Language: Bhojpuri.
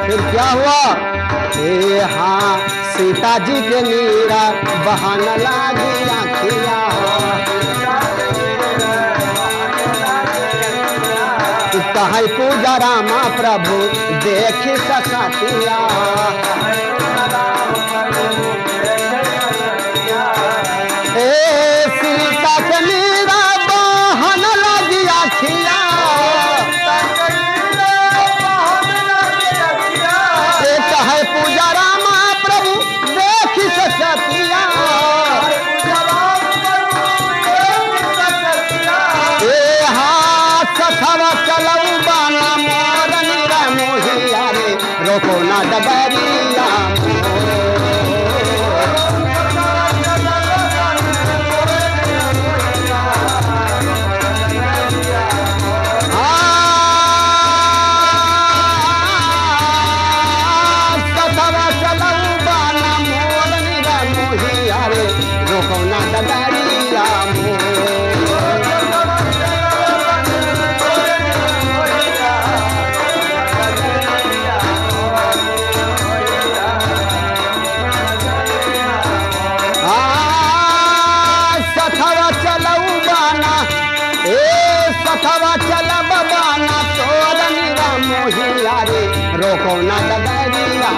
फिर क्या हुआ? हाँ सीता जी के मीरा बहान लागी आखिया, कहीं पूजा रामा प्रभु देखी सखतिया, सीता के मीरा बहान लागी आखिया, कहे पूजा रामा प्रभु देखी सखतिया, सखवा चलऊ बाना मोर नीरा मोहिया रे रोको ना डबरिया, सखवा चलऊ बाना मोर नीरा मोहिया रे रोको ना डबरिया सखवा चलब बाना तोर नीरा मोहिया रे रोको ना डबरिया।